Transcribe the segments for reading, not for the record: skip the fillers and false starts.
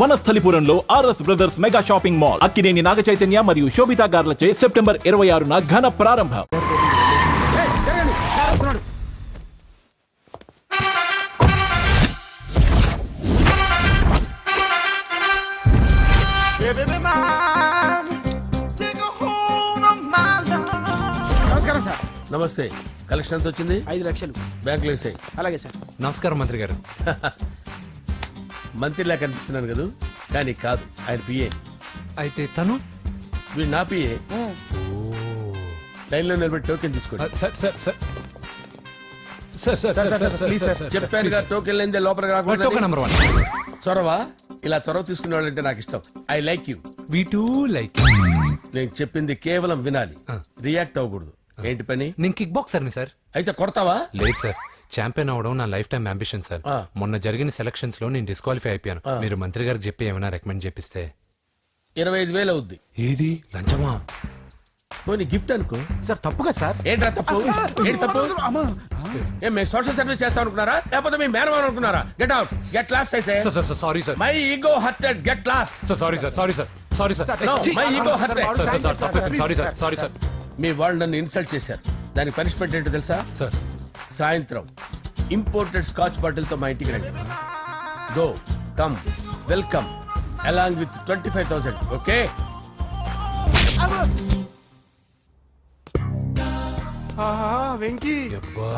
వనస్థలిపురంలో RS brothers mega shopping mall Akkineni Naga Chaitanya మరియు Sobhita గార్లచే September 26న ఘన ప్రారంభం. నమస్కారం సార్. నమస్తే. కలెక్షన్ ఎంత వచ్చింది? 5 లక్షలు. బ్యాంకులో వేసాయి. అలాగే సార్. నమస్కారం మంత్రి గారు. మంత్రిలా కనిపిస్తున్నాను కదా, కానీ కాదు, ఆయన పిఏ. అయితే తను వీడు నా పిఏ. లైన్లో నిలబెట్టి టోకెన్ తీసుకోండి. Sir sir sir sir sir sir sir please sir. చెప్పాను కదా, టోకెన్ లేనిదే లోపలికి టోకెన్ రాకూడదు. నంబర్ 1. చొరవ, ఇలా చొరవ తీసుకునే వాళ్ళంటే నాకు ఇష్టం. I like you. We two like. నేను చెప్పింది కేవలం వినాలి, రియాక్ట్ అవ్వకూడదు. ఏంటి పని? నేను కిక్ బాక్సర్ని సార్. అయితే కొడతావా? లేదు సార్, ఛాంపియన్ అవడం నా లైఫ్ టైం అంబిషన్ సార్. మొన్న జరిగిన సెలక్షన్స్ లో నేను డిస్క్వాలిఫై అయిపోయాను. మీరు మంత్రి గారికి చెప్పి ఏమైనా రికమెండ్ చేపిస్తే. 25,000 అవుద్ది. ఏది లంచమా? పోనీ గిఫ్ట్ అనుకో. సార్ తప్పు కదా సార్. ఏంట్రా తప్పు? ఏంటి తప్పు? ఏం మేము సోషల్ సర్వీస్ చేస్తాం అనుకున్నారా, లేకపోతే మీ మేనమాన్ అనుకున్నారా? Get out, get lost. Sir sir sorry sir. My ego hurted, get lost. Sir sorry sir, sorry sir, sorry sir. No, my ego hurt. Sorry sir, sorry sir. మీ వాళ్ళు నన్ను ఇన్సల్ట్ చేశారు. దానికి పనిష్మెంట్ ఏంటో తెలుసా? సార్ సాయంత్రం imported scotch bottle తో మా ఇంటికి రండి. Go, come, welcome along with 25,000. Okay? Venky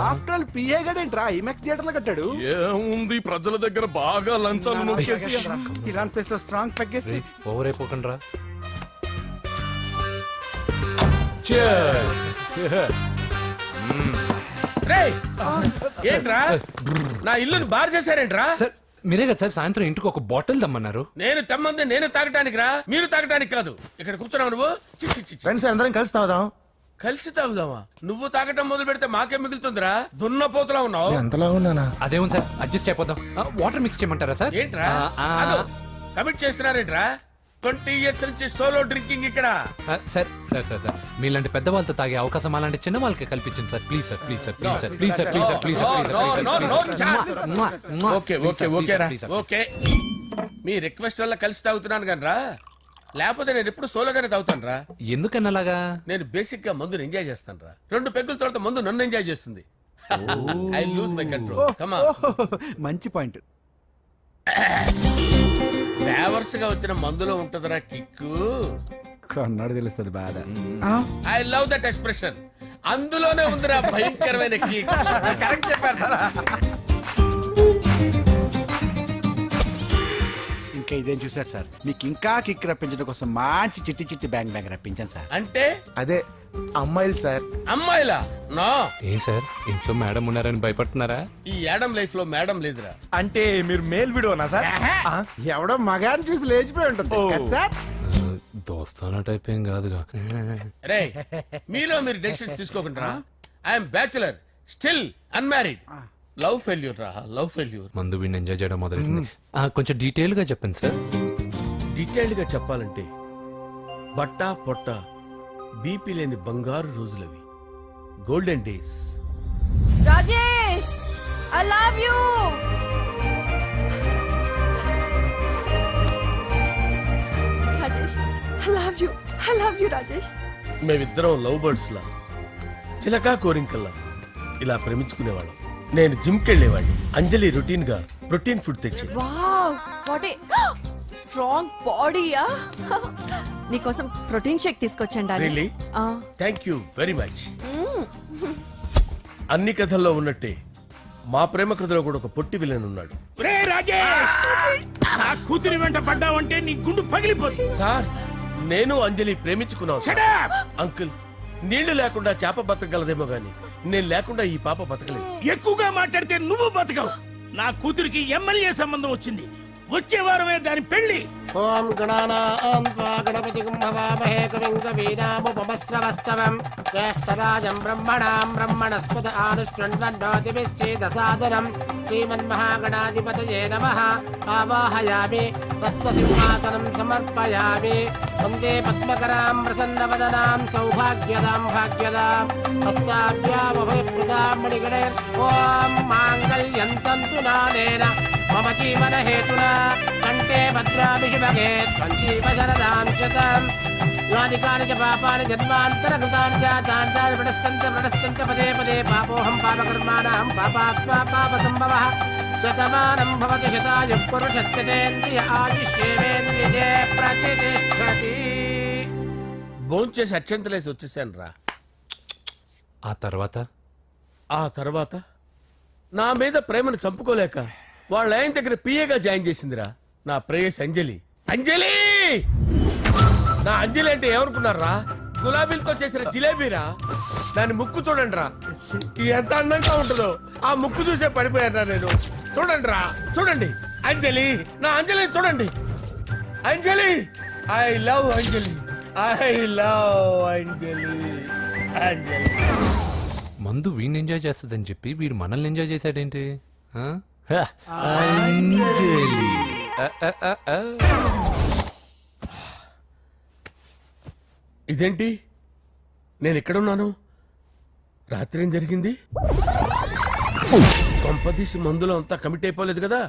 after all PA గడేంట్రా ఇమెక్స్ థియేటర్ లో కట్టాడు. ఏముంది, ప్రజల దగ్గర బాగా లంచాలు నొక్కేసి ఇలాంటి ప్లేస్ లో స్ట్రాంగ్ తగ్గేస్తే ఓవర్ అయిపోకండి రా. రేయ్, ఏంట్రా నా ఇల్లుని బార్ చేశారేంట్రా? సార్ మీరే కదా సార్ సాయంత్రం ఇంటికి ఒక బాటిల్ దమ్మన్నారు. నేను తెమ్మంది నేను తాగటానికి రా, మీరు తాగటానికి కాదు. ఇక్కడ కూర్చున్నావు నువ్వు. చి, చి, చి, చి. ఫ్రెండ్స్ అందరం కలిసి తాగుదాం. కలిసి తాగుదామా? నువ్వు తాగటం మొదలు పెడితే మాకే మిగులుతుందిరా. దున్నపోతులా ఉన్నావు. ఎంతలా ఉన్నానా? అదేమో సార్ అడ్జస్ట్ అయిపోదాం. వాటర్ మిక్స్ చేయమంటారా సార్? ఏంట్రా కమిట్ చేస్తున్నారేంట్రా? 20 years నుంచి సోలో డ్రింకింగ్ ఇక్కడ. సార్ సార్ సార్ సార్ మీలాంటి పెద్ద వాళ్ళతో తాగే అవకాశం అలాంటి చిన్న వాళ్ళకి కల్పించండి sir. Please sir, please sir, please sir, please sir, please sir, please sir. Okay okay okay రా, ఓకే. మీ రిక్వెస్ట్ వల్ల కలిసి తాగుతున్నాను కానీ రా, లేకపోతే నేను ఎప్పుడు సోలోగానే తాగుతాను రా. ఎందుకన్నా అలాగా? నేను బేసిక్ గా మందుని ఎంజాయ్ చేస్తాను రా. 2 పెగ్గుల తర్వాత మందు నన్ను ఎంజాయ్ చేస్తుంది. I lose my control. Come on. మంచి పాయింట్. ఫ్లేవర్స్ గా వచ్చిన మందులో ఉంటదిరా కిక్కు. కన్నాడు తెలుస్తుంది బాధ. I love that expression. అందులోనే ఉందిరా భయంకరమైన కిక్. కరెక్ట్ చెప్పారు సార్. ఇంకా ఇదేం చూసారు సార్, మీకు ఇంకా కిక్ రప్పించడం కోసం మంచి చిట్టి చిట్టి బ్యాంగ్ బ్యాంగ్ రప్పించాను సార్. అంటే అదే అమ్మాయిలు సార్. అమ్మాయిలా? నో. ఏం సార్ ఇంట్లో మేడం ఉన్నారని భయపడుతున్నారా? ఈ యాడమ్ లైఫ్ లో మేడం లేదురా. అంటే మీరు మేల్ వీడియోనా సార్? ఎవడో మగాన్ని చూసి లేచిపోయి ఉంటుంది కదా సార్. దోస్తానా టైప్ ఏం కాదుగా. రే, మీలో మీరు డెసిషన్స్ తీసుకోకుండా. I'm bachelor, still unmarried. Love failure రా, లవ్ ఫెయిల్యూర్. మందు వీడిని ఎంజాయ్ చేయడం మొదలైంది. కొంచెం డీటెయిల్ గా చెప్పండి సార్. డీటెయిల్డ్ గా చెప్పాలంటే బట్టా పొట్ట బీపీ లేని బంగారు రోజులవి, golden days. Rajesh, I love you. Rajesh, I love you. I love you, Rajesh. మేమిద్దరం లవ్ బర్డ్స్ లా, చిలకా కోరింకల్లా ఇలా ప్రేమించుకునేవాళ్ళం. నేను జిమ్ కెళ్ళేవాడిని. అంజలి రొటీన్ గా ప్రోటీన్ ఫుడ్ తెచ్చి. Wow, what a strong body, yeah. నీకోసం ప్రోటీన్ షేక్ తీసుకొచ్చండి. Really? Thank you very much. అన్ని కథల్లో ఉన్నట్టే మా ప్రేమ కథలో కూడా ఒక పొట్టి విలన్ ఉన్నాడు. కూతురి వెంట పడ్డావంటే నీ గుండు పగిలిపోతుంది. సార్, నేను అంజలి ప్రేమించుకున్నాను. అంకుల్, నీళ్లు లేకుండా చేప బతకగలదేమో గాని నేను లేకుండా ఈ పాప బతకలేదు. ఎక్కువగా మాట్లాడితే నువ్వు బతకవు. నా కూతురికి ఎమ్మెల్యే సంబంధం వచ్చింది. వచ్చే వారమే దాని పెళ్లి. ఓం గణానాం త్వా గణపతిం భవామహే కవిం కవీనాముపమస్రవస్తవం జ్యేష్ఠరాజం బ్రహ్మణాం బ్రహ్మణస్పద ఆనుష్ఠ్వన్నోతిభిశ్చేదసాదనం శ్రీమన్మహాగణాధిపతయే నమః. ఆవాహయామి తత్వసింహాసనం సమర్పయామి. వందే పద్మకరాం ప్రసన్నవదనాం సౌభాగ్యదాం భాగ్యదాం హస్తాభ్యామభయప్రదాం మణిగణైర్. ఓం మాంగళ్యం తంతునానేన మమ జీవన హేతునా కంటే భద్రామి శుభగే సంజీవ శరదాం శతం యాని కాని చ పాపాని జన్మాంతరకృతాని చ తాని ప్రణశ్యంత పదే పదే పాపోహం పాపకర్మాణం పాపాత్మా పాపసంభవః శతమానం భవతి శతాయుః పురుషస్యేంద్రియ ఆయుష్యేంద్రియే ప్రతిష్టతి. భోంచేసి అక్షంతలేసి వచ్చేసాను రా. ఆ తర్వాత ఆ తర్వాత నా మీద ప్రేమను చంపుకోలేక వాళ్ళ ఆయన దగ్గర పిఏగా జాయిన్ చేసిందిరా నా ప్రేయస్ అంజలి. అంజలి నా అంజలి అంటే ఏమనుకున్నారా? గులాబీలతో చేసిన జిలేబీరా. దాని ముక్కు చూడండి రా, ఎంత అందంగా ఉంటుందో. ఆ ముక్కు చూసే పడిపోయారా నేను. చూడండి రా, చూడండి అంజలి, నా అంజలిని చూడండి. Anjali, I love Anjali, I love Anjali. Anjali మందు వీడిని ఎంజాయ్ చేస్తుందని చెప్పి వీడు మనల్ని ఎంజాయ్ చేశాడేంటి? ఆ? అంజలి. ఆ. ఇదేంటి నేను ఎక్కడున్నాను? రాత్రి ఏం జరిగింది? కొంపదీసి మందులో అంతా కమిట్ అయిపోలేదు కదా?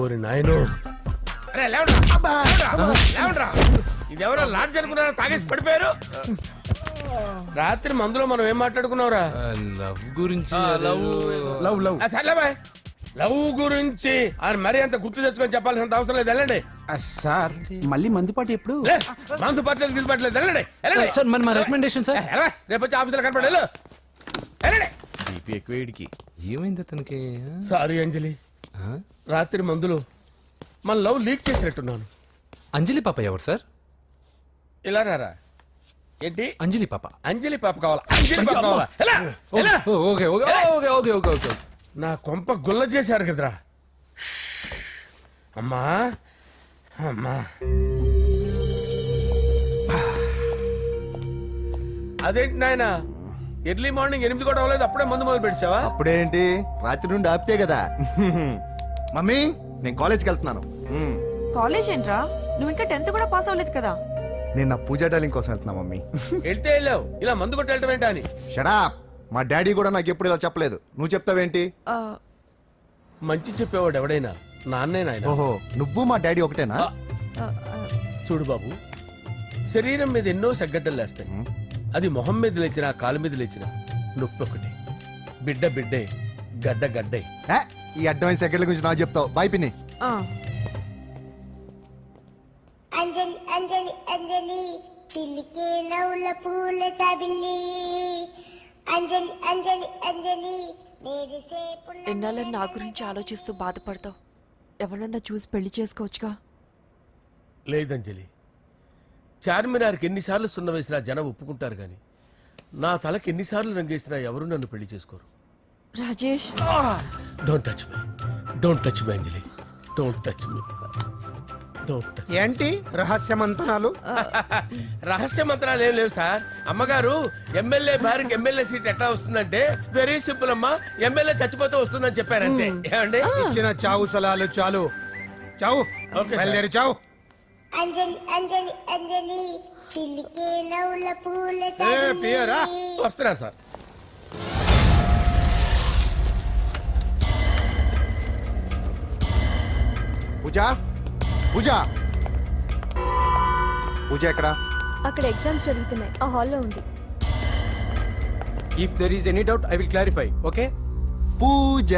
ఓరి నాయనో. అరే లేవండ్రా. లేవండ్రా. ఇదెవరో లాడ్జ్ అనుకున్నారో తాగేసి పడిపోయారు. రాత్రి మందులో మనం ఏం మాట్లాడుకున్నావురా? లవ్ గురించి సర్లే బాయ్, లవ్ గురించి ఆయన మరీ అంత గుర్తు తెచ్చుకొని చెప్పాల్సినంత అవసరం లేదు. వెళ్ళండి. సార్ మళ్ళీ మందుపాటి ఎప్పుడు? లే, మందు పట్టలేదు గిల్పట్లేదు. వెళ్ళండి వెళ్ళండి. సార్ మన మా రికమెండేషన్ సార్. రేపు వచ్చి ఆఫీసులో కనపడి వెళ్ళు. వెళ్ళండి. ఏమైంది అతనికి? సారీ అంజలి, ఆ? రాత్రి మందులో మన లవ్ లీక్ చేసినట్టున్నాను. అంజలి పాప ఎవరు సార్? ఇలా రారా. ఏంటి? అంజలి పాప. అంజలి పాప కావాలా? అంజలి పాప కావాలా? ఎలా? ఎలా? Okay okay okay okay okay okay. నా కొంప గుల్ల చేశారు కదరా. అమ్మా అమ్మా, అదేంటి నాయన ఎర్లీ మార్నింగ్ 8 కూడా అవ్వలేదు, అప్పుడే మందు మొదలు పెట్టావా? అప్పుడేంటి, రాత్రి నుండి ఆపితే కదా. మమ్మీ నేను కాలేజ్కి వెళ్తున్నాను. కాలేజ్ ఏంట్రా, నువ్వు ఇంకా 10th కూడా పాస్ అవ్వలేదు కదా. నేను నా పూజా డాలింగ్ కోసం వెళ్తున్నా మమ్మీ. వెళ్తే వెళ్ళావు, ఇలా మందు కొట్టి వెళ్ళటం ఏంటా అని. షడా, మా డాడీ కూడా నాకు ఎప్పుడు ఇలా చెప్పలేదు. నువ్వు చెప్తావేంటి? ఆ, మంచి చెప్పేవాడు ఎవడైనా నాన్నే నాయన. ఓహో, నువ్వు మా డాడీ ఒకటేనా? ఆ, ఆ, చూడు బాబు, శరీరం మీద ఎన్నో సగ్గడ్డలు లేస్తాయి. అది మొహం మీద లేచినా కాలు మీద లేచినా నొప్పి ఒకటి. బిడ్డ బిడ్డే, గడ్డ గడ్డే. ఏ, ఈ అడ్వాన్స్ సెకండ్ల గురించి నాకు చెప్తావు. బాయ్ పిన్ని. ఆ. అంజలి అంజలి అంజలి పిల్లికే నవ్వుల పూల తబిల్లి అంజలి అంజలి అంజలి ఎన్నాళ్ళని నా గురించి ఆలోచిస్తూ బాధపడతావు. ఎవరన్నా చూసి పెళ్లి చేసుకోవచ్చుగా. లేదంజలి, చార్మినార్కి ఎన్నిసార్లు సున్న వేసినా జనం ఒప్పుకుంటారు గాని నా తలకి ఎన్నిసార్లు రంగేసినా ఎవరు నన్ను పెళ్లి చేసుకోరు. Rajesh, don't touch me, don't touch me Anjali, don't touch me, don't touch. ఏంటి రహస్య మంతనాలు? రహస్య మంత్రాలు ఏం లేవు సార్. అమ్మగారు ఎమ్మెల్యే భార్యకి ఎమ్మెల్యే సీట్ ఎట్లా వస్తుందంటే వెరీ సింపుల్ అమ్మా, ఎమ్మెల్యే చచ్చిపోతే వస్తుందని చెప్పారంతే. ఏమండి? ఇచ్చిన చావు సలాలు చాలు. చావు. ఓకే, బయలుదేరి చావు. అంజలి అంజలి అంజలి పిల్లికే నవ్వుల పూల పియరా వస్తున్నాను సార్. పూజ, పూజ, పూజ ఎక్కడ? అక్కడ ఎగ్జామ్స్ జరుగుతున్నాయి, ఆ హాల్లో ఉంది. If there is any doubt I will clarify. Okay. Pooja.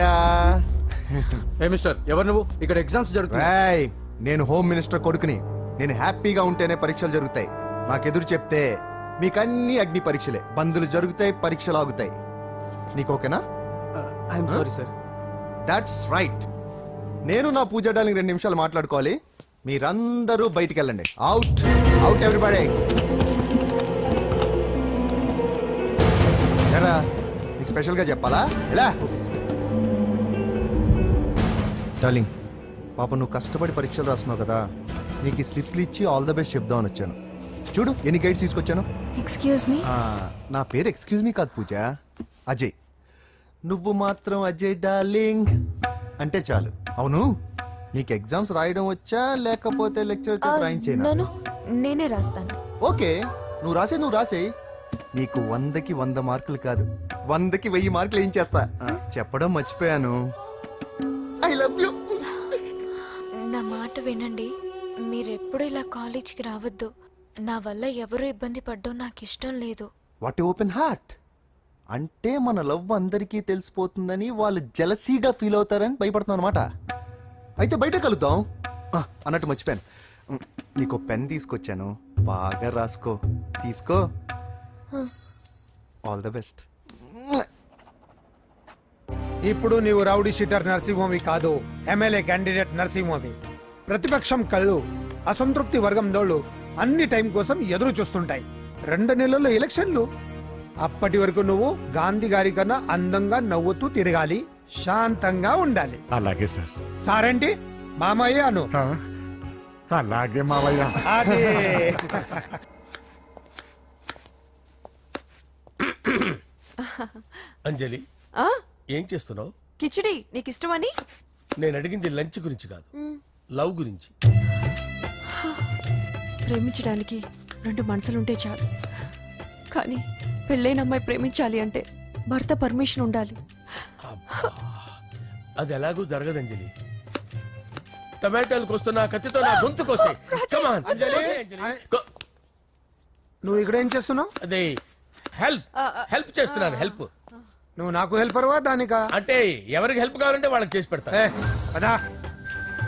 ఏ మిస్టర్, ఎవరు నువ్వు? ఇక్కడ ఎగ్జామ్స్ జరుగుతున్నాయి. రాయ్, నేను హోమ్ మినిస్టర్ కొడుకుని. నేను హ్యాపీగా ఉంటేనే పరీక్షలు జరుగుతాయి. నాకెదురు చెప్తే మీకన్నీ అగ్ని పరీక్షలే. బందులు జరుగుతాయి, పరీక్షలు ఆగుతాయి. నీకు ఓకేనా? I'm sorry sir. That's right. నేను నా పూజ డార్లింగ్ 2 నిమిషాలు మాట్లాడుకోవాలి. మీరందరూ బయటికి వెళ్ళండి. Out out everybody. ఎరా, నీకు స్పెషల్గా చెప్పాలా? ఎలా డార్లింగ్, పాప నువ్వు కష్టపడి పరీక్షలు రాస్తున్నావు కదా, నీకు ఈ స్లిప్లు ఇచ్చి ఆల్ ద బెస్ట్ చెప్దామని వచ్చాను. చూడు ఎన్ని గైడ్స్ తీసుకొచ్చాను. Excuse me. నా పేరు ఎక్స్క్యూజ్ మీ కాదు పూజ, అజయ్. నువ్వు మాత్రం అజయ్ డార్లింగ్ అంటే చాలు. అవును, నీకు ఎగ్జామ్స్ రాయడం వచ్చా లేకపోతే లెక్చర్ రాయించేనా? నన్ను నేనే రాస్తాను. ఓకే, నువ్వు రాసేయి. నీకు 100కి 100 మార్కులు కాదు, 100కి 1000 మార్కులు ఏం చేస్తా. చెప్పడం మర్చిపోయాను, ఐ లవ్ యూ. వినండి, మీరెప్పుడు ఇలా కాలేజ్కి రావద్దు. నా వల్ల ఎవరు ఇబ్బంది పడ్డం నాకు ఇష్టం లేదు. వాట్ ఓపెన్ హార్ట్ అంటే మన లవ్ అందరికీ తెలిసిపోతుందని వాళ్ళు జలసీగా ఫీల్ అవుతారని భయపడుతున్నాం అనమాట. అయితే బయట కలుద్దాం. అన్నట్టు మర్చిపోయాను, నీకు పెన్ తీసుకొచ్చాను, బాగా రాసుకో. తీసుకో. All the best. ఇప్పుడు నీవు రౌడీ షీటర్ నరసింహవి కాదు, ఎమ్మెల్యే క్యాండిడేట్ నరసింహవి. ప్రతిపక్షం కళ్ళు అసంతృప్తి వర్గం డోళ్ళు అన్ని టైం కోసం ఎదురు చూస్తుంటాయి. 2 నెలల్లో ఎలక్షన్లు. అప్పటి వరకు నువ్వు గాంధీ గారి కన్నా అందంగా నవ్వుతూ తిరగాలి, శాంతంగా ఉండాలి. అలాగే సార్. సారేంటి మామయ్య అను. అలాగే మావయ్య. అదే అంజలి, ఆ ఏం చేస్తున్నావు? కిచిడి నీకు ఇష్టమని. నేను అడిగింది లంచ్ గురించి కాదు, లవ్ గురించి. ప్రేమించడానికి 2 మనసులుంటే చాలు, కానీ పెళ్ళైన అమ్మాయి ప్రేమించాలి అంటే భర్త పర్మిషన్ ఉండాలి. అది ఎలాగూ జరగదు అంజలి. టమాటాలు కోస్తున్నా కత్తితో నా గొంతు కోసే. Come on. అంజలి, Go- నువ్వు ఇక్కడ ఏం చేస్తున్నావు? అదే హెల్ప్ చేస్తున్నాను. హెల్ప్ నువ్వు నాకు హెల్పర్వా దానికా? అంటే ఎవరికి హెల్ప్ కావాలంటే వాళ్ళకి చేసి పెడతా. పదా.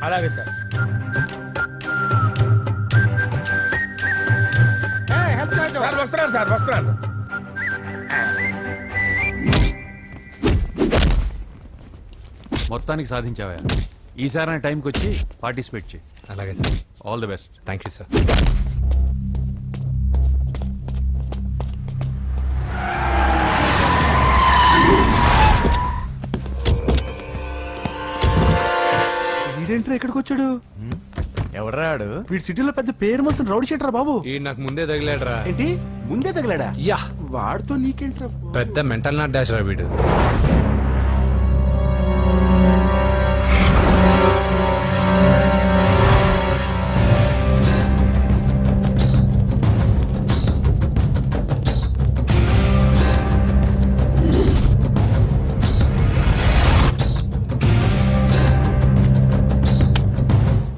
అలాగే సార్. సార్ వస్తున్నాను, సార్ వస్తున్నాను. మొత్తానికి సాధించావా? ఈసారి టైంకి వచ్చి పార్టిసిపేట్ చేయి. అలాగే sir. All the best. Thank you sir. వీడేంట్రా ఎక్కడికి వచ్చాడు? ఎవడ్రాడు? వీడి సిటీలో పెద్ద పేరు మోసిన రౌడీ షీటర్ బాబు. ఈ నాకు ముందే తగిలాడరా. ఏంటి ముందే తగిలాడా? యా, వాడితో నీకేంట్రా? పెద్ద మెంటల్ నాట్ డాష్ రా వీడు.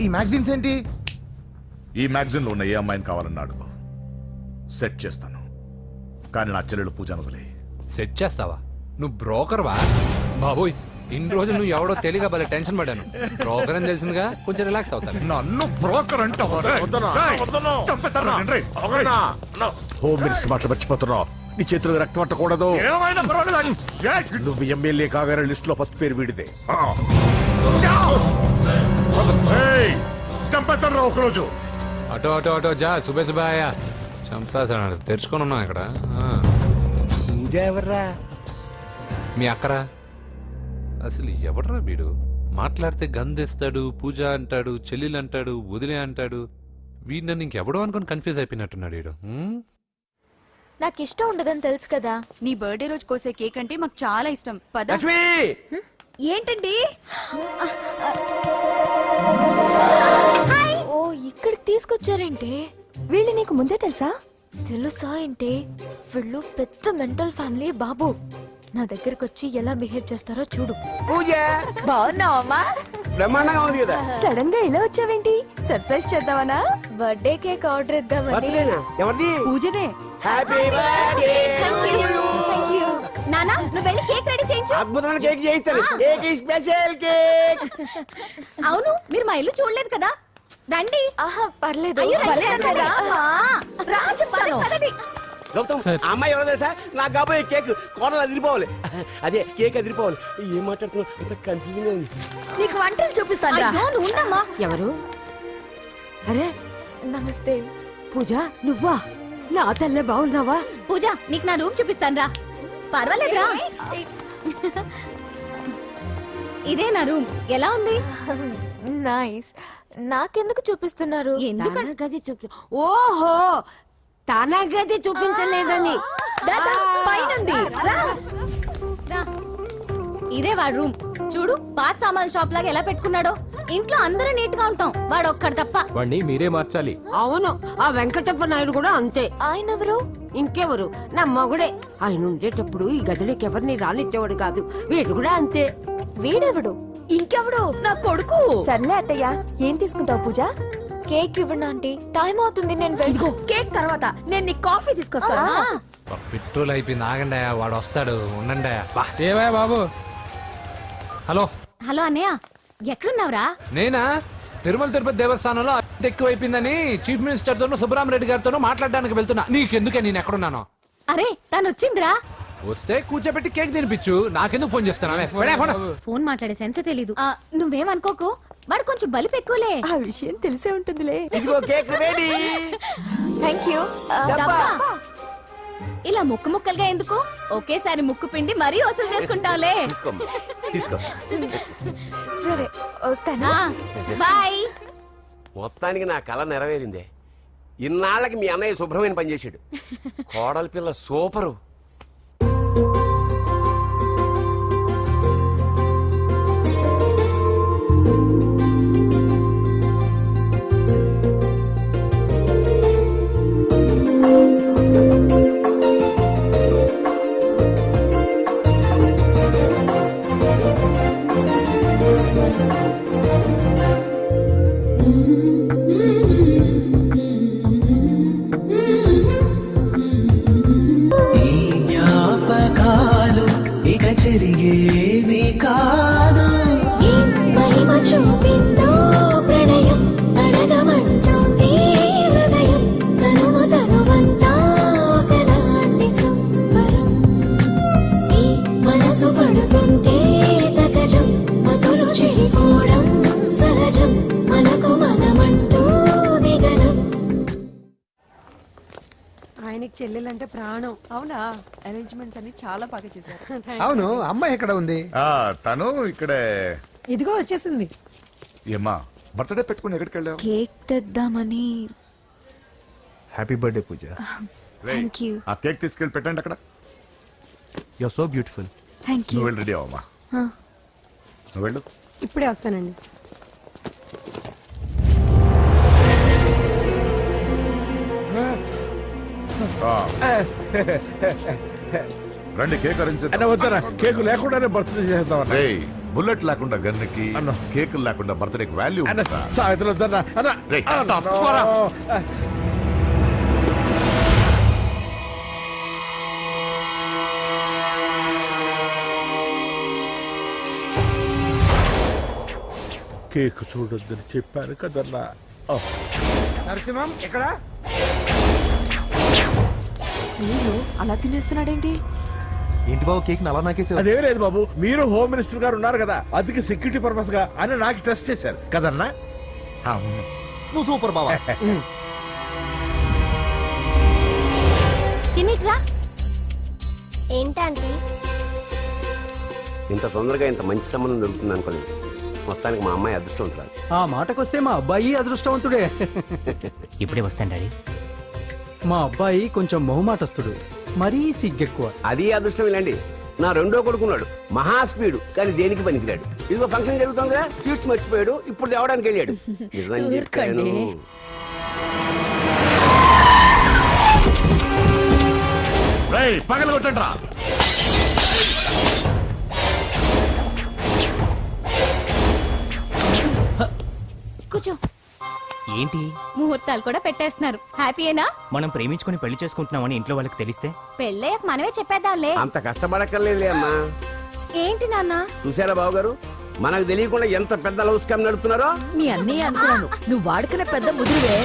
ఈ మ్యాగజైన్స్ ఏంటి? ఈ మ్యాగజైన్ లో ఉన్న ఏ అమ్మాయిని కావాలన్నా అడుగు, సెట్ చేస్తాను. కానీ నా చెల్లెలు పూజను వదిలే. సెట్ చేస్తావా? నువ్వు బ్రోకర్ వా? బాబోయ్, ఇన్ని రోజులు నువ్వు ఎవడో తెలియక భలే టెన్షన్ పడ్డాను. బ్రోకర్ అని తెలిసిందిగా కొంచెం రిలాక్స్ అవుతాను. నన్ను బ్రోకర్ అంటే హోమ్ మినిస్టర్ మాటలు మర్చిపోతున్నావు. నీ చేతులకు రక్తం పట్టకూడదు. నువ్వు ఎమ్మెల్యే కాగానే లిస్ట్ లో ఫస్ట్ పేరు వీడిదే. చంపేస్తాను ఒకరోజు. అటో అటో అటో జా, సుబే సుబాయ. చంపేస్తాడు. తెరుచుకొని ఉన్నాం ఇక్కడ. పూజ ఎవర్రా? మీ అక్కరా? అసలు ఎవడరా వీడు? మాట్లాడితే గంధేస్తాడు, పూజ అంటాడు, చెల్లెలు అంటాడు, వదిలే అంటాడు. వీడు నన్ను ఇంకెవడో అనుకుని కన్ఫ్యూజ్ అయిపోయినట్టున్నాడు వీడు. నాకు ఇష్టం ఉండదని తెలుసు కదా. నీ బర్త్డే రోజు కోసే కేక్ అంటే మాకు చాలా ఇష్టం. పద. ఏంటండి? ఓ, ఇక్కడికి తీసుకొచ్చారేంటే? వీళ్ళు నీకు ముందే తెలుసా? తెలుసా ఏంటే? వీళ్ళు పెద్ద మెంటల్ ఫ్యామిలీ బాబు. నా దగ్గరకు వచ్చి ఎలా బిహేవ్ చేస్తారో చూడు. పూజ బాగున్నావమ్మా? బ్రహ్మాండంగా ఉంది కదా. సడన్ గా ఇలా వచ్చావేంటి? సర్ప్రైజ్ చేద్దామనా? బర్త్డే కేక్ ఆర్డర్ ఇద్దామని. ఎవరిది? పూజనే. Happy birthday. Thank you. నానా, నువ్వు వెళ్ళి కేక్ రెడీ చేయించు. అద్భుతమైన కేక్ చేయిస్తాను. Cake special cake. అవును, మీరు మా ఇల్లు చూడలేదు కదా. రండి. ఆహా, పర్లేదు. గౌతమ్, ఆ అమ్మాయి ఎవరో తెలుసా? నాకు కాబోయే కేక్ కోడలు అదిరిపోవాలి. అదే కేక్ అదిరిపోవాలి. ఏం మాట్లాడుతున్నావు? అంత కన్ఫ్యూజన్ గా ఉంది. నీకు వంటలు చూపిస్తాను. ఉండమ్మా. ఎవరు? అరే నమస్తే. పూజ, నువ్వా? నా తల్లే బాగున్నావా? పూజ, నీకు నా రూమ్ చూపిస్తాను రా. పర్వాలేదురా. ఇదే నా రూమ్. ఎలా ఉంది? నైస్. నాకెందుకు చూపిస్తున్నారు? గది చూపి. ఓహో, తన గది చూపించలేదని. పైనుంది. ఇదే వాడు రూమ్. చూడు, పాత సామాన్ షాప్ లాగా ఎలా పెట్టుకున్నాడో. ఇంట్లో అందరూ నీట్ గా ఉంటాం, వాడు ఒక్కడు తప్ప. వాడిని మీరే మార్చాలి. అవును, ఆ వెంకటప్ప నాయుడు కూడా అంతే. ఆయన ఎవరు? ఇంకెవరు? నా మొగుడే. ఆయన ఉండేటప్పుడు ఈ గదిలోకి ఎవరిని రానిచ్చేవాడు కాదు. వీడు కూడా అంతే. వీడెవడు? ఇంకెవడు? నా కొడుకు. సర్లే అత్తయ్య, ఏం తీసుకుంటావు పూజ? కేక్ ఇవ్వండి ఆంటీ, టైం అవుతుంది. నేను ఇదిగో కేక్ తర్వాత నేను నీ కాఫీ తీసుకొస్తాను. పెట్రోల్ అయిపోయింది, ఆగండి, వాడు వస్తాడు, ఉండండి. ఏవా బాబు? హలో హలో అన్నయ్య, ఎక్కడున్నావురా? నేనా తిరుమల తిరుపతి దేవస్థానంలో అత్యంత ఎక్కువైపోయిందని చీఫ్ మినిస్టర్ తోనూ సుబ్బరామరెడ్డి గారితోనూ మాట్లాడడానికి వెళ్తున్నా. నీకెందుకే నేను ఎక్కడున్నాను? అరే తను వచ్చిందిరా. వస్తే కూర్చోబెట్టి కేక్ తినిపించు, నాకెందుకు ఫోన్ చేస్తాను? ఫోన్ మాట్లాడే సెన్స్ తెలీదు. నువ్వేమనుకోకు, వాడు కొంచెం బలిపు ఎక్కువలే. ఆ విషయం తెలిసే ఉంటుందిలే. ఇదిగో కేక్ రెడీ. Thank you. ఇలా ముక్కు ముక్కలుగా ఎందుకు, ఒకేసారి ముక్కు పిండి మరీ వసూలు చేసుకుంటావులే. తీసుకో. సరే వస్తానా, బాయ్. మొత్తానికి నా కళ నెరవేరిందే. ఇన్నాళ్ళకి మీ అన్నయ్య శుభ్రమైన పనిచేశాడు. కోడల పిల్ల సూపరు. ఆయనకి చెల్లెలంటే ప్రాణం. అవునా? అరేంజ్మెంట్స్ అన్ని చాలా బాగా చేశారు. అవును, అమ్మాయి ఎక్కడ ఉంది? తను ఇక్కడే. ఇదిగో వచ్చేసింది. ఏమ్మా బర్త్డే పెట్టుకుని ఎక్కడికి వెళ్ళావు? కేక్ తెద్దామని. Happy birthday Pooja. Thank you. ఆ కేక్ తీసుకెళ్ళి పెట్టండి అక్కడ. You are so beautiful. Thank you. నువ్వు వెళ్ళి రెడీ అవమ్మా. నువ్వు వెళ్ళు. ఇప్పుడే వస్తానండి. రండి కేక్ అరేంజ్ వద్దరా, కేక్ లేకుండానే బర్త్డే చేద్దాం. బుల్లెట్ లేకుండా గన్నుకి, కేక్ లేకుండా బర్త్డేకి వాల్యూ. సాయంత్రం వద్దన్నా. కేక్ చూడొద్దని చెప్పాను కదన్నా. నరసింహం ఎక్కడ? నేను అలా తినేస్తున్నాడేంటి? ఏంటి బాబు కేక్ అలా నాకేసావు? అదేం లేదు బాబు, మీరు హోమ్ మినిస్టర్ గారు ఉన్నారు కదా, అందుకే సెక్యూరిటీ పర్పస్ గా అని నాకు టెస్ట్ చేశారు కదన్నా. నువ్వు సూపర్ బాబా. చిన్నిట్రా. ఏంటంటే ఇంత తొందరగా ఇంత మంచి సంబంధం దొరుకుతుంది అనుకోలేదు. మొత్తానికి మా అమ్మాయి అదృష్టవంతురాలు. ఆ మాటకొస్తే మా అబ్బాయి అదృష్టవంతుడే. ఇప్పుడే వస్తాను డాడీ. మా అబ్బాయి కొంచెం మొహమాటస్తుడు, మరీ సిగ్గెక్కువ. అది అదృష్టం ఇలాండి. నా రెండో కొడుకున్నాడు, మహా స్పీడు, కానీ దేనికి పనికిరాడు. ఇదిగో ఫంక్షన్ జరుగుతుంది కదా, స్వీట్స్ మర్చిపోయాడు, ఇప్పుడు తేవడానికి వెళ్ళాడు. నిజం చెప్పాను. పగల కొట్టండి రా. కూర్చో. ఏంటి ముహూర్తాలు కూడా పెట్టేస్తున్నారు. హ్యాపీయేనా? మనం ప్రేమించుకుని పెళ్లి చేసుకుంటున్నామని ఇంట్లో వాళ్ళకి తెలిస్తే పెళ్ళయ్యాక మనమే చెప్పేద్దాంలే. అంత కష్టపడక్కర్లేదులే అమ్మా. ఏంటి నాన్న? చూసారా బాబు గారు, మనకు తెలియకుండా ఎంత పెద్ద లవ్ స్కామ్ నడుపుతున్నారో. మీ అన్నయ్య అనుకున్నాను, నువ్వు వాడుకునే పెద్ద ముదురువే.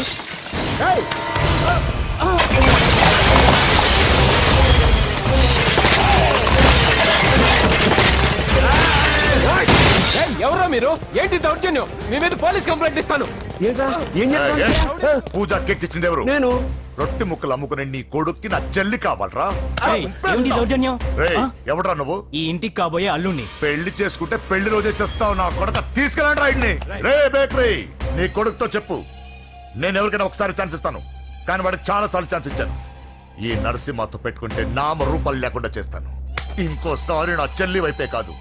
ఎవరో మీరు? ఏంటి దౌర్జన్యం? మీ మీద పోలీస్ కంప్లైంట్ ఇస్తాను. పూజ కేక్ ఇచ్చింది ఎవరు? నేను. రొట్టె ముక్కలు అమ్ముకునే నీ కొడుక్కి నా చెల్లి కావాలరా? దౌర్జన్యం? ఎవడరా నువ్వు? ఈ ఇంటికి కాబోయే అల్లుణ్ణి. పెళ్లి చేసుకుంటే పెళ్లి రోజే చేస్తావు నా కొడుక. తీసుకెళ్ళండి రాయిడ్ని. రే బేకరీ, నీ కొడుకుతో చెప్పు, నేను ఎవరికైనా ఒకసారి ఛాన్స్ ఇస్తాను, కానీ వాడికి చాలా సార్లు ఛాన్స్ ఇచ్చాను. ఈ నరసింహతో పెట్టుకుంటే నామ రూపాలు లేకుండా చేస్తాను. ఇంకోసారి నా చెల్లి వైపే కాదు,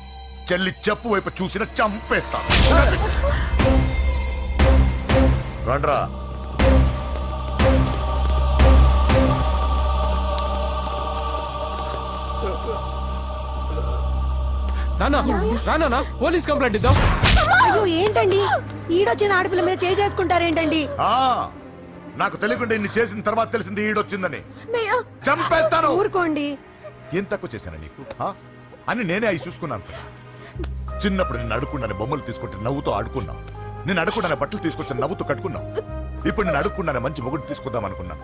చెల్లి చెప్పు వైపు చూసిన చంపేస్తాను. రండ్రా. రానా పోలీస్ కంప్లైంట్ ఇద్దాం. అయ్యో ఏంటండి ఈడొచ్చిన ఆడపిల్ల మీద చేసుకుంటారేంటండి? ఆ, నాకు తెలియకుండా ఇన్ని చేసిన తర్వాత తెలిసింది ఈడొచ్చిందని. అన్నయ్య చంపేస్తాను. ఊరుకోండి. ఏం తక్కువ చేశాను నీకు ఆ? అని నేనే అవి చూసుకున్నాను కదా. చిన్నప్పుడు నేను అడుక్కున్నాను బొమ్మలు తీసుకుంటే నవ్వుతూ ఆడుకున్నావు. నేను అడుక్కున్నాను బట్టలు తీసుకొచ్చి నవ్వుతూ కట్టుకున్నావు. ఇప్పుడు నేను అడుక్కున్నాను మంచి మొగుడు తీసుకుందాం అనుకున్నాను.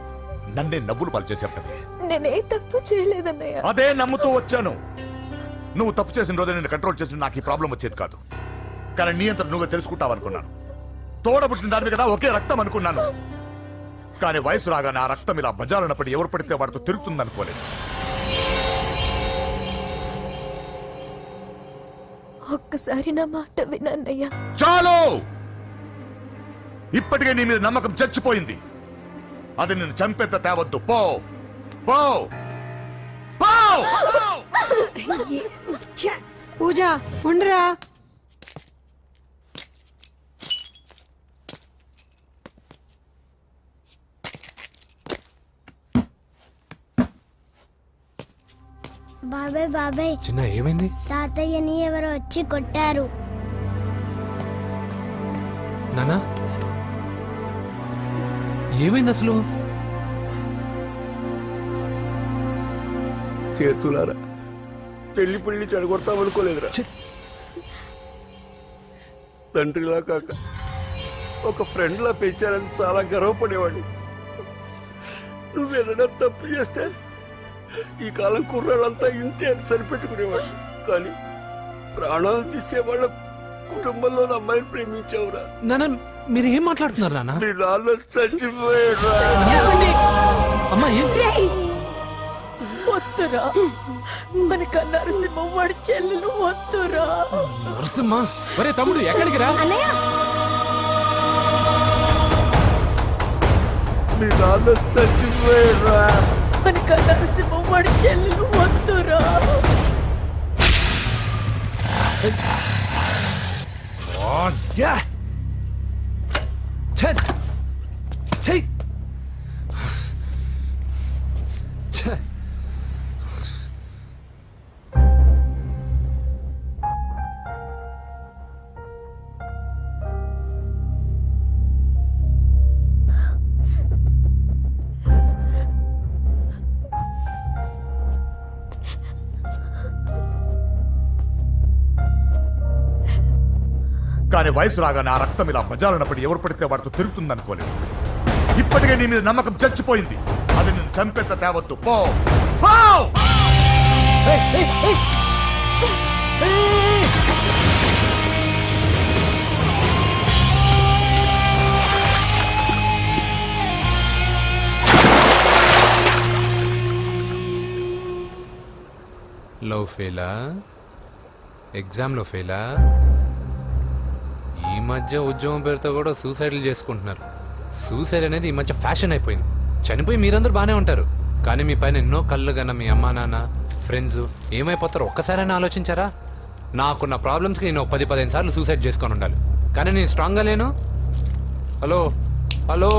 నన్నే నవ్వులు పాలు చేశావు కదా. నేనే తప్పు చేయలేదన్నయ్య. అదే నమ్ముతూ వచ్చాను. నువ్వు తప్పు చేసిన రోజు నేను కంట్రోల్ చేసిన నాకు ఈ ప్రాబ్లం వచ్చేది కాదు. కానీ నీ అంతా నువ్వే తెలుసుకుంటావు అనుకున్నాను. తోడబుట్టిన దాని కదా ఒకే రక్తం అనుకున్నాను. కానీ వయసు రాగానే ఆ రక్తం ఇలా బజారునప్పుడు ఎవరు పడితే వాడితో తిరుగుతుంది అనుకోలేదు. ఒక్కసారి నా మాట వినన్నయ్య. చాలు, ఇప్పటికే నీ మీద నమ్మకం చచ్చిపోయింది. అది నిన్ను చంపేంత తేవద్దు. పో పో పో. పూజ ఉండరా. బాబాయ్ బాబాయ్, చిన్న ఏమైంది? తాతయ్యని ఎవరో వచ్చి కొట్టారు. నానా ఏమైంది అసలు? చేతులారా పెళ్లి చెడగొడతామనుకోలేదురా. తండ్రిలా కాక ఒక ఫ్రెండ్లా పెంచారని చాలా గర్వపడేవాడిని. నువ్వేదైనా తప్పు చేస్తే ఈ కాలం కుర్రాళ్ళంతా ఇంతే అని సరిపెట్టుకునేవాడు. కానీ ప్రాణాలు తీసే వాళ్ళ కుటుంబంలో అమ్మాయిని ప్రేమించావురా. నానా మీరు ఏం మాట్లాడుతున్నారు నానా? నీ నాన్న చచ్చిపోయాడురా. అమ్మాయి వద్దురా, మనకు నరసింహ వాడి చెల్లెలు వద్దురా. నరసింహ ఒరే తమ్ముడు ఎక్కడికి రా. నీ నాన్న చచ్చిపోయాడురా. మనకు నరసింహ వాడి చెల్లెలు వద్దురా. కానీ వయసు రాగానే ఆ రక్తం ఇలా బజారునప్పుడు ఎవరు పడితే వాడితో తిరుగుతుంది అనుకోలేదు. ఇప్పటికే నీ మీద నమ్మకం చచ్చిపోయింది. అది నిన్ను చంపేంత తేవద్దు. పో పో. లవ్ ఫెయిలా? ఎగ్జామ్లో ఫెయిలా? ఈ మధ్య ఉద్యోగం పేరుతో కూడా సూసైడ్లు చేసుకుంటున్నారు. సూసైడ్ అనేది ఈ మధ్య ఫ్యాషన్ అయిపోయింది. చనిపోయి మీరందరూ బాగానే ఉంటారు, కానీ మీ పైన ఎన్నో కళ్ళు కన్నా మీ అమ్మా నాన్న ఫ్రెండ్స్ ఏమైపోతారో ఒక్కసారైనా ఆలోచించారా? నాకున్న ప్రాబ్లమ్స్కి నేను 10-15 సార్లు సూసైడ్ చేసుకొని ఉండాలి, కానీ నేను స్ట్రాంగ్గా లేను. హలో హలో,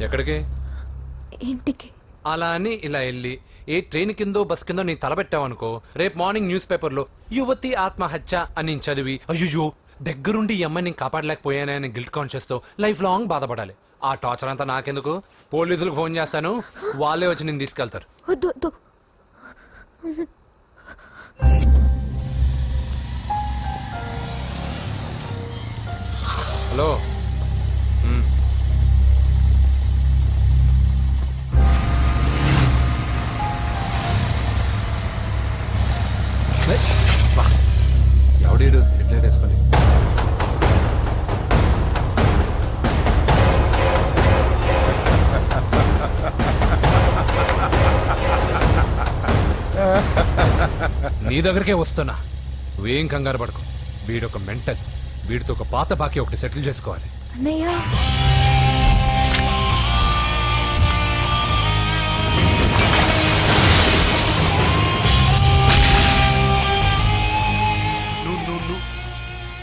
ఎక్కడికి? ఇంటికి. అలా అని ఇలా వెళ్ళి ఏ ట్రైన్ కిందో బస్ కిందో నీ తలబెట్టావనుకో, రేపు మార్నింగ్ న్యూస్ పేపర్లో యువతి ఆత్మహత్య అని చదివి అయ్యో దగ్గరుండి ఈ అమ్మాయిని కాపాడలేకపోయానని గిల్ట్ కాన్షియస్ తో లైఫ్ లాంగ్ బాధపడాలి. ఆ టార్చర్ అంతా నాకెందుకు? పోలీసులకు ఫోన్ చేస్తాను, వాళ్ళే వచ్చి నేను తీసుకెళ్తారు. వద్దు వద్దు. హలో ఎవడీడు ఎట్లా వేసుకొని నీ దగ్గరికే వస్తున్నా. నువ్వేం కంగారు పడుకో. వీడొక మెంటల్. వీడితో ఒక పాత బాకీ ఒకటి సెటిల్ చేసుకోవాలి. అన్నయ్య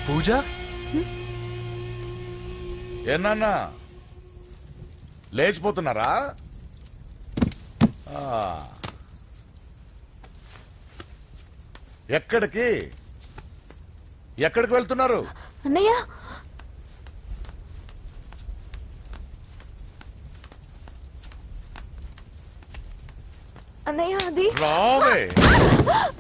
పూజ ఏనా లేచిపోతున్నారా? ఎక్కడికి ఎక్కడికి వెళ్తున్నారు? అన్నయ్య అన్నయ్య అది రావే